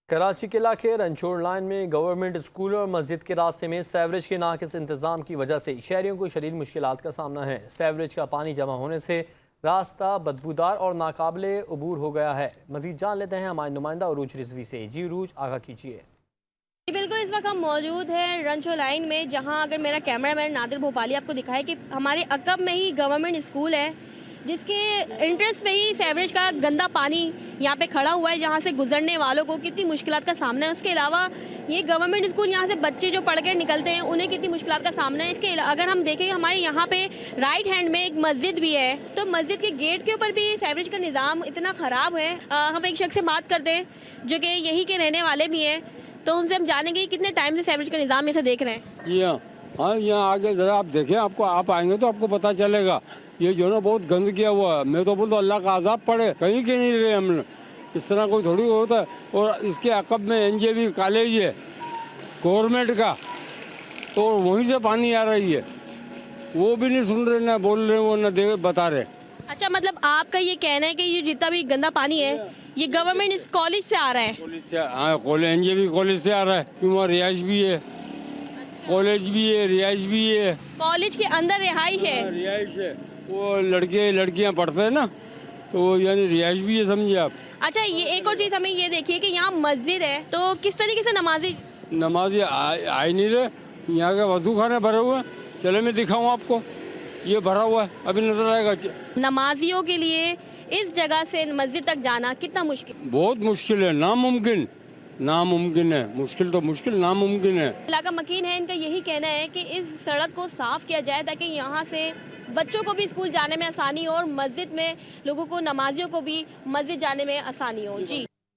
कराची के इलाके रंचोड़ लाइन में गवर्नमेंट स्कूल और मस्जिद के रास्ते में सीवरेज के नाकिस इंतजाम की वजह से शहरियों को शदीद मुश्किलात का सामना है। सीवरेज का पानी जमा होने से रास्ता बदबूदार और नाकाबिले अबूर हो गया है। मजीद जान लेते हैं हमारे नुमाइंदा उरूज रिजवी से। जी उरूज, आगाह कीजिए। बिल्कुल, इस वक्त हम मौजूद हैं रंचो लाइन में, जहां अगर मेरा कैमरा मैन नादिर भोपाली आपको दिखाए कि हमारे अकब में ही गवर्नमेंट स्कूल है, जिसके एंट्रेंस पे ही सीवरेज का गंदा पानी यहाँ पे खड़ा हुआ है, जहाँ से गुजरने वालों को कितनी मुश्किलात का सामना है। उसके अलावा ये गवर्नमेंट स्कूल, यहाँ से बच्चे जो पढ़ के निकलते हैं उन्हें कितनी मुश्किलात का सामना है। इसके अगर हम देखें हमारे यहाँ पे राइट हैंड में एक मस्जिद भी है, तो मस्जिद के गेट के ऊपर भी सीवरेज का निज़ाम इतना ख़राब है। हम एक शख्स से बात करते हैं जो कि यहीं के रहने वाले भी हैं, तो उनसे हम जानेंगे कितने टाइम से सीवरेज का निज़ाम ऐसे देख रहे हैं। जी हाँ, यहाँ आगे ज़रा आप देखें, आप आएंगे तो आपको पता चलेगा। ये जो ना बहुत गंद किया हुआ है। मैं तो बोलता अल्लाह का अजाब पड़े, कहीं के नहीं रहे हमने। इस तरह कोई थोड़ी होता है। और इसके अकब में NJV कॉलेज है गवर्नमेंट का, तो वहीं से पानी आ रही है। वो भी नहीं सुन रहे, ना बोल रहे, वो ना बता रहे। अच्छा, मतलब आपका ये कहना है कि ये जितना भी गंदा पानी है ये गवर्नमेंट इस कॉलेज से आ रहा है? कॉलेज से, हाँ, NJV कॉलेज से आ रहा है, क्योंकि वहाँ रिहाइश भी है, कॉलेज भी है, रिहाइश भी है। कॉलेज के अंदर रिहाइश है? रिहाइश है, वो लड़के लड़कियाँ पढ़ते हैं ना, तो यानी रिहाइश भी है, समझिए आप। अच्छा, ये एक और चीज़ हमें ये देखिए कि यहाँ मस्जिद है, तो किस तरीके से नमाजी आई नहीं रहे। यहाँ के वजू खाने भरे हुए हैं। चले मैं दिखाऊँ आपको, ये भरा हुआ है, अभी नजर आएगा। नमाजियों के लिए इस जगह से मस्जिद तक जाना कितना मुश्किल? बहुत मुश्किल है, नामुमकिन है। मुश्किल तो मुश्किल, नामुमकिन है। इलाका मकीन है, इनका यही कहना है कि इस सड़क को साफ़ किया जाए ताकि यहाँ से बच्चों को भी स्कूल जाने में आसानी हो और मस्जिद में लोगों को, नमाजियों को भी मस्जिद जाने में आसानी हो। जी।